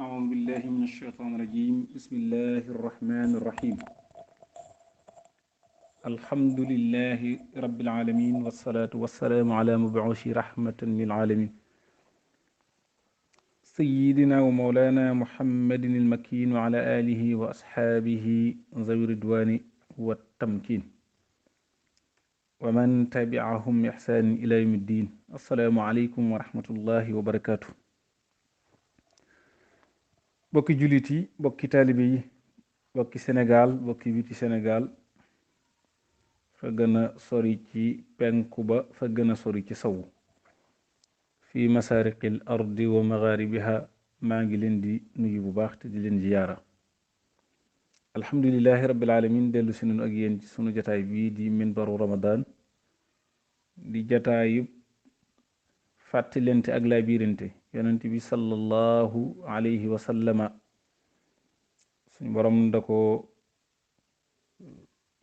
أعوذ بالله من الشيطان الرجيم بسم الله الرحمن الرحيم الحمد لله رب العالمين والصلاة والسلام على مبعوث رحمة للعالمين سيدنا ومولانا محمد المكين وعلى آله وأصحابه ذوي الرضوان والتمكين ومن تبعهم بإحسان إلى يوم الدين السلام عليكم ورحمة الله وبركاته bokki jullit yi bokki taalibe yi bokki Sénégal bokki biti Sénégal fa gën a sori ci penku ba fa gën a sori ci sawu fi masariqil ardi wa magharibiha maa ngi leen di nuyu bu baax te di leen ziyaara alhamdulillahi rabbil alamin dellu si nunu ak yéen ci sunu jataay bii di minbaru ramadan di jataayu fàttalente ak laa biirante yonent bi sallallahu alayhi wa sallama suñ borom da ko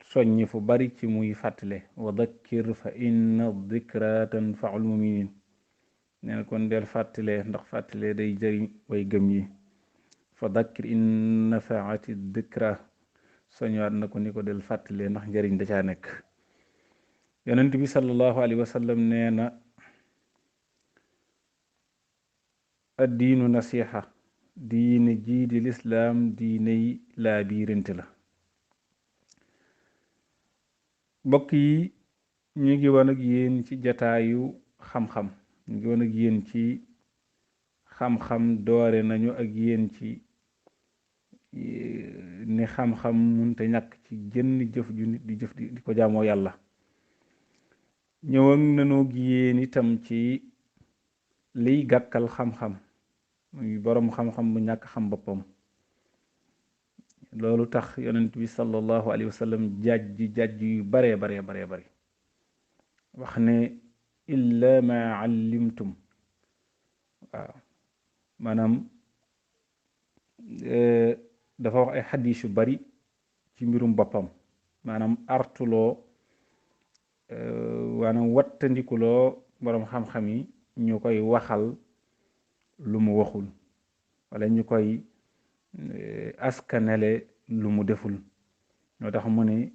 soññi fu bari ci muy fàttale wa dakkir fa inna dikra tanfaul muminin nee na kon del fàttale ndax fàttale day jëriñ way gëm yi fa dakkir in nafaati dikra soñwaat na ko ni ko del fàttale ndax njëriñ da caa nekk yonent bi sallallahu alayhi wa sallam nee na addiinu nasiha diine jii di lislaam diiney laa biirante la mbokk yi ñu ngi woon ak yéen ci jataayu xam-xam ñu ngi woon ak yéen ci xam-xam doore nañu ak yéen ci ni xam-xam munte ñàkk ci jënn jëf ju nit di jëf di ko jaamoo yàlla ñëwag nañu ak yéen itam ci liy gàkkal xam-xam muy boroom xam-xam bu ñàkk xam boppam loolu tax yonent bi sallallahu alayhi wa sallam jàjj yu baree bari wax ne illa ma allimtum waaw maanaam dafa wax ay xadis yu bari ci mbirum boppam maanaam artuloo maanaam wattandikuloo boroom xam-xam yi ñu koy waxal lu mu waxul wala ñu koy askanele lu mu deful ñoo tax mu ne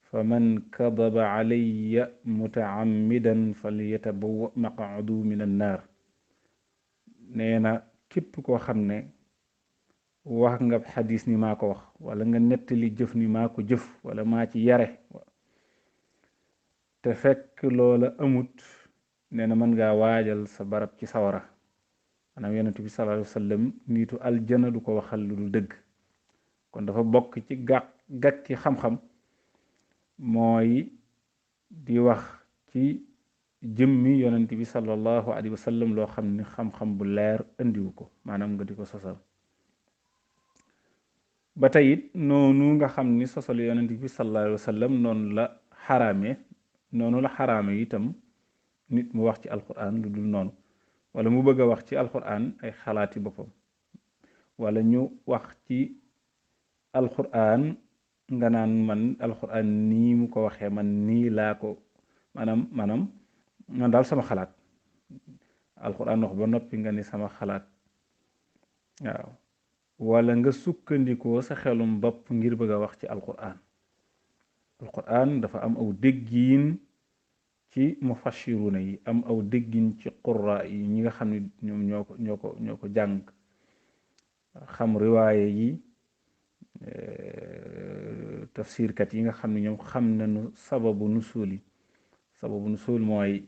fa man kadaba alayya mutaammidan falyatabawa maqaadu min annaar nee na képp koo xam ne wax nga xadis ni maa ko wax wala nga nettali jëf ni maa ko jëf wala maa ci yare te fekk loola amut nee na mën ngaa waajal sa barab ci sawara maanaam yonent bi sallallahu alayhi wa sallam nitu aljana du ko waxal lu dul dëgg kon dafa bokk ci gàkki xam-xam mooy di wax ci jëmmi yonent bi sallallahu alayhi wa sallam loo xam ni xam-xam bu leer indiwu ko maanaam nga di ko sosal ba tey it noonu nga xam ni sosal yonent bi sallallahu alayhi wa sallam noonu la xaraame itam nit mu wax ci alquran lu dul noonu wala mu bëgg a wax ci alquran ay xalaati boppam wala ñu wax ci alquran nga naan man alquran nii mu ko waxee man nii laa ko maanaam man daal sama xalaat alquran wax ba noppi nga ni sama xalaat waaw wala nga sukkandikoo sa xelum bopp ngir bëgg a wax ci alquran dafa am aw déggiin ci mufassiruna yi am aw déggin ci qurra yi ñi nga xam ne ñoom ñoo ko jàng xam riwaaye yi tafsirkat yi nga xam ne ñoom xam nañu sababu nusul mooy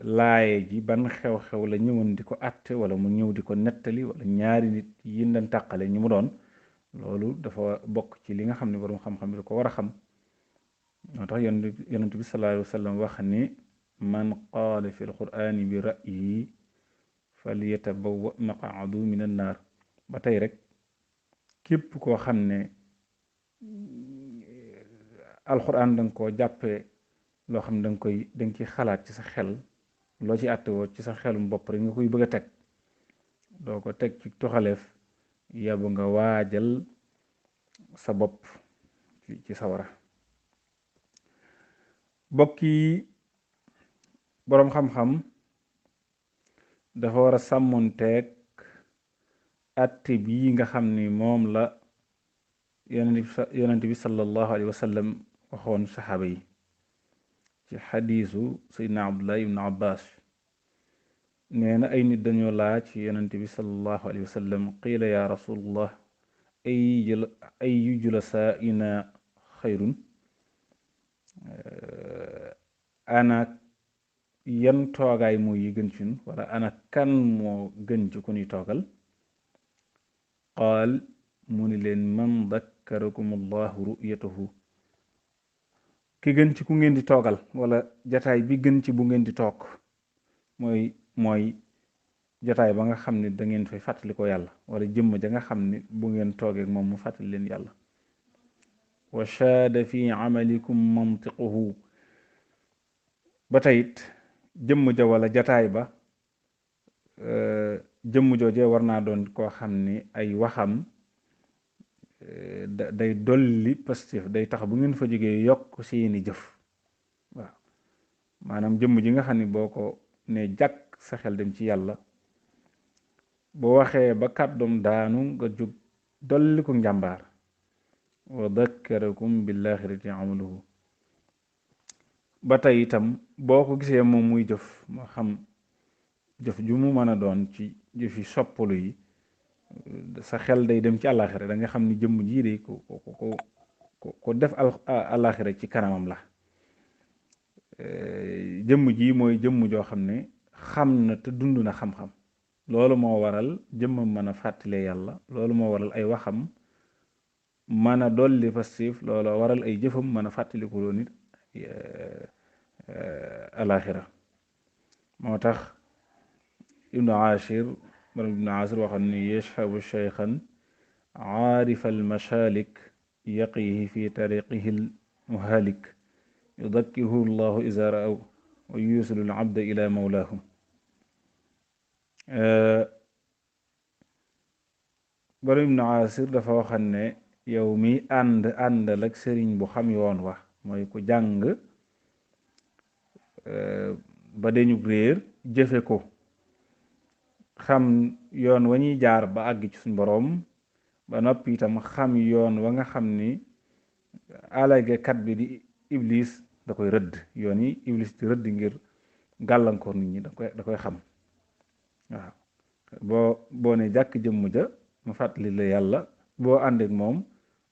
laaye ji ban xew-xew la ñëwoon di ko àtte wala mu ñëw di ko nettali wala ñaari nit yi leen tàqale ñi mu doon loolu dafa bokk ci li nga xam ne borom xam-xam bi da ko war a xam moo tax yonent bi sallallahu alayhi wa sallam wax ni man qaala fi alqurani bi ra'yihi falyatabawa maqaadu min annaar ba tey rek képp koo xam ne alquran da nga koo jàppee loo xam ne da nga ciy xalaat ci sa xel loo ci àttewoo ci sa xelum bopp rek nga koy bëgg a teg doo ko teg ci toxaleef yabu nga waajal sa bopp ci sawara bokki boroom xam-xam dafa war a sàmmonteeg atte bii nga xam ni moom la yonent bi sallallahu alayhi wa sallam waxoon saxaaba yi ci xadiisu saydna abdullah ibn abbas nee na ay nit dañoo laaj ci yonent bi sallallahu alayhi wa sallam qiila ya rasulullah ayu julasaa'ina xayrun ana yan toogaay moo yi gën ci ñun wala ana kan moo gën ci ku ñuy toogal qaal mu ni leen man dakkarakum allahu ru'yatahu ki gën ci ku ngeen di toogal wala jataay bi gën ci bu ngeen di toog mooy jataay ba nga xam ne da ngeen fay fàttali ko yàlla wala jëmm ja nga xam ne bu ngeen toogee moom mu fàttali leen yàlla wa shaada fi amalikum mantiquhu ba tayit jëmm ja wala jataay ba jëmm jooje war naa doon koo xam ni ay waxam day dolli positif day tax bu ngeen fa jógee yokk seeni jëf waaw maanaam jëmm ji nga xam ni boo ko ne jàkk sa xel dem ci yàlla boo waxee ba kàddum daanu nga jóg dolli ko njàmbaar wa dakkarakum billaxirati amaluhu ba tey itam boo ko gisee moom muy jëf moo xam jëf ju mu mën a doon ci jëfi soppalu yi sa xel day dem ci àllaaxira da nga xam ni jëmm jii de ko def àllaaxira ci kanamam la jëmm ji mooy jëmm joo xam ne xam na te dund na xam-xam loolu moo waral jëmmam mën a fàttale yàlla loolu moo waral ay waxam mën a dolli pastif loolu waral ay jëfam mën a fàttaliku loo nit alaxira moo tax ibnu ashir waxoon ni yashhabu cheykhan aarifa almashalik yaqihi fi tariqihi almuhalik yudakkihu llahu iza ra'aw wa yusilu alabda ila mawlaahum borom ibnu ashir dafa waxoon ne yow mi àndal ak sëriñ bu xam yoon wax mooy ku jàng ba dañu réer jëfe ko xam yoon wa ñuy jaar ba àgg ci suñ boroom ba noppi itam xam yoon wa nga xam ni alagakat bi di iblis da koy rëdd yoon yi iblis di rëdd ngir gàllankoor nit ñi da koy xam waaw boo ne jàkk jëmm ja mu fàttali la yàlla boo àndeek moom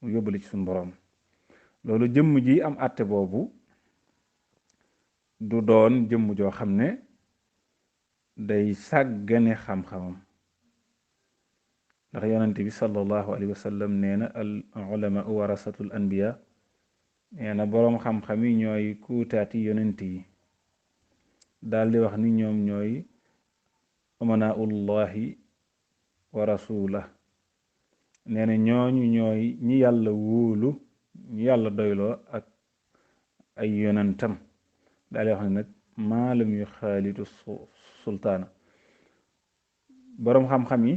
mu yóbbali ci suñ boroom loolu jëmm ji am àtte boobu du doon jëmm joo xam ne day sàggane xam-xamam ndax yonent bi sallallahu alayhi wa sallam nee na al ulama warasatul anbiya nee na boroom xam-xam yi ñooy kuutaati yonent yi daal di wax ni ñoom ñooy amanaullahi wa rasulah nee na ñooñu ñooy ñi yàlla wóolu ñi yàlla doyloo ak ay yonentam daal di wax ne nag maalam yu xaalitu sultaana boroom xam-xam yi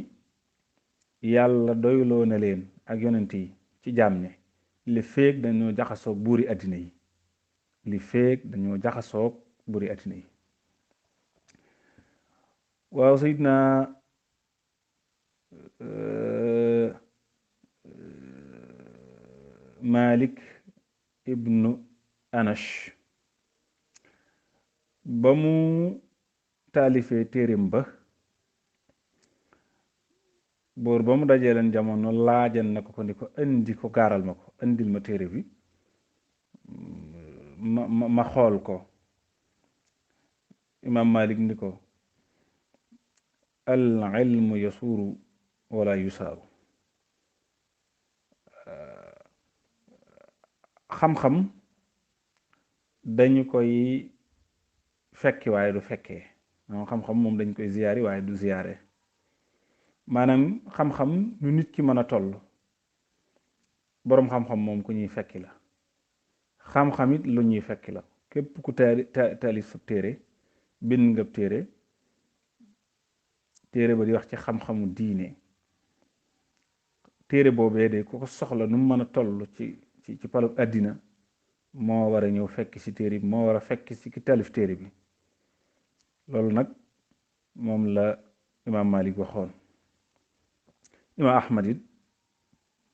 yàlla doyloo na leen ak yonent yi ci jaam ne li feeg dañoo jaxasoog buuri àddina yi li feeg dañoo jaxasoog buuri àddina yi waaw sayidna Malik ibnu Anash ba mu taalifee téerim ba buur ba mu dajee leen jamono laajan na ko ni ko indi ko gaaral ma ko indil ma téere bi ma xool ko imaam Malik ni ko al ilmu yasuuru wala yusaaru xam-xam dañu koy fekki waaye du fekkee moom xam-xam moom dañ koy ziyaari waaye du ziyaare maanaam xam-xam nu nit ki mën a toll boroom xam-xam moom ku ñuy fekki la xam-xam it lu ñuy fekki la képp ku taalif sa téere bind nga téere ba di wax ci xam-xamu diine téere boobee de ku ko soxla nu mu mën a toll ci palu àddina moo war a ñëw fekk ci téere bi moo war a fekk ci ki taalif téere bi loolu nag moom la imaam Malik waxoon imaam ahmad it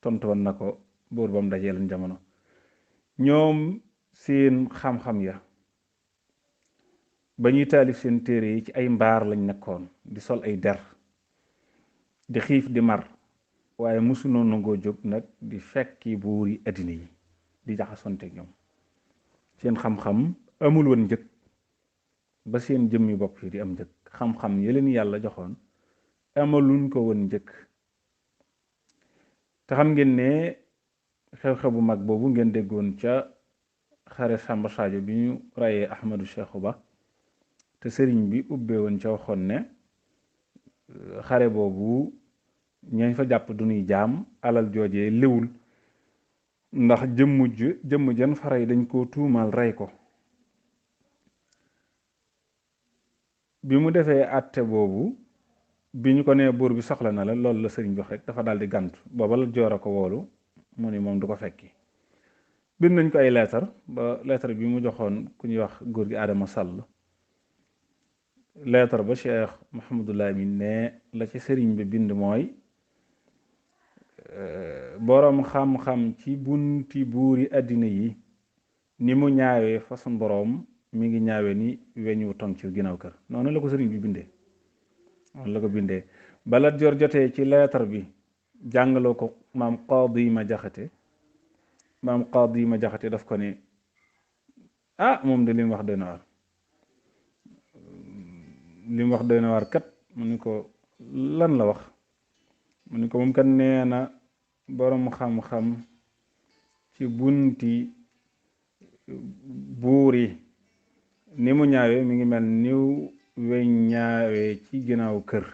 tontu woon na ko buur bam dajee leen jamono. ñoom seen xam-xam ya ba ñuy taalif seen téere yi ci ay mbaar lañ nekkoon di sol ay der di xiif di mar waaye mosu noonu nangoo jóg nag di fekki buuri addina yi di jaxasonte ñoom. seen xam-xam amul woon njëg ba seen jëmmi bopp yi di am njëg, xam-xam yi leen yàlla joxoon amaluñ ko woon njëg. te xam ngeen ne xew-xew bu mag boobu ngeen déggoon ca xare Samba Sadio bi ñu rayee Ahmadou Cheikhou Ba te sëriñ bi ubbee woon ca waxoon ne xare boobu ñañ fa jàpp du ñuy jaam, alal joojee léwul ndax jëmm jan fa rey dañ koo tuumal rey ko. bi mu defee àtte boobu bi ñu ko nee buur bi soxla na la, loolu la sëriñ bi wax rek dafa daal di gàntu. booba la joor a ko woolu mu ni moom du ko fekki. bind nañ ko ay leetar ba leetar bi mu joxoon ku ñuy wax góor gi Adama Sall, leetar ba Cheikh Mouhamadou Lamine ne la ci sëriñ bi bind mooy boroom xam-xam ci bunti buuri àddina yi ni mu ñaawee façon boroom mi ngi ñaawe ni weñu tong ci ginnaaw kër. noonu la ko sëriñ bi bindee, noonu la ko bindee. bala jor jotee ci leetar bi jàngaloo ko maam Qaadi ma jaxate daf ko ne moom de li mu wax doy na waar, li mu wax doy na waar kat. mu ni ko lan la wax? mu ni ko moom kat nee na boroom xam-xam ci bunti buur yi ni mu ñaawee mi ngi mel niw weñ ñaawee ci ginnaaw kër.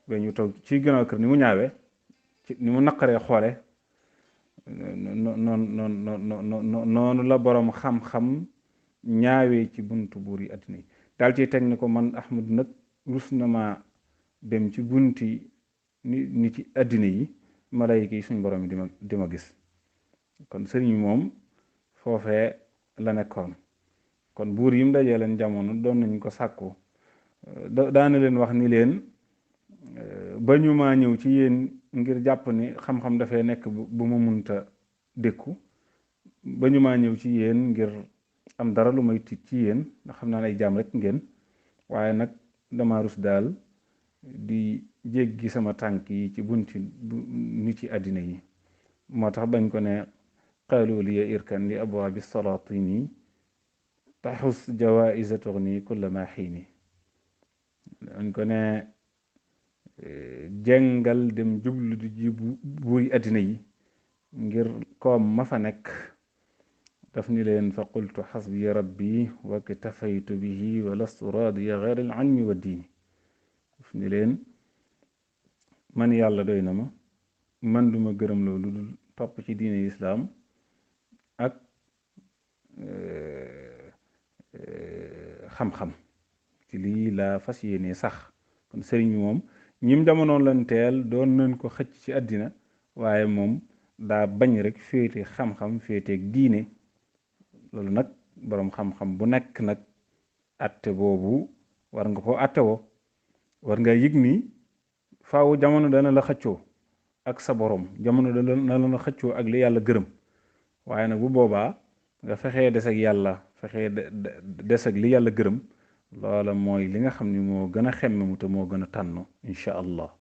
weñu toog ci ginnaaw kër ni mu ñaawee, ni mu naqaree xoole, noonu la boroom xam-xam ñaawee ci buntu buur yi àddina yi. daal ci teg ni ko man Ahmadu nag rus na ma dem ci bunti ni ci àddina yi, malayka yi suñ borom yi di ma gis. kon sëriñ moom foofee la nekkoon. kon buur yi mu dajee leen jamono doon nañ ko sàkku, daana leen wax ni leen ba ñu maa ñëw ci yéen ngir jàpp ni xam-xam dafay nekk bu ma munta dékku, ba ñu maa ñëw ci yéen ngir am dara lu may tiit ci yéen ndax xam naa ne ay jaam rek ngeen, waaye nag dama rus daal di jéggi sama tànk yi ci bunti nit ci àddina yi. moo tax bañ ko ne qaalu liya irkan li abwaabi salaatini taxus jawaïsa tuxni kulla ma xiini. dañ ko ne jengal dem jublu di ji buuy àddina yi ngir koom ma fa nekk. daf ni leen fa qultu xasbi rabbi wa ktafaytu bihi wa lastu raadiya gayra al ilmi wa diini. daf ni leen man yàlla doy na ma, man duma gërëm loolu dul topp ci diine islaam ak xam-xam. ci lii laa fas yéene sax. kon sëriñ bi moom ñim jamonoon lan teel doon nañ ko xëcc ci àddina, waaye moom daa bañ rek féete xam-xam féeteeg diine. loolu nag boroom xam-xam bu nekk nag atte boobu war nga ko atte woo. war nga yëg ni faaw jamono dana la xëccoo ak sa borom, jamono dana la xëccoo ak li yàlla gërëm. waaye nag bu boobaa nga fexee des ak yàlla, fexee des ak li yàlla gërëm, loola mooy li nga xam ni moo gën a xemme mu te moo gën a tànn incha allah.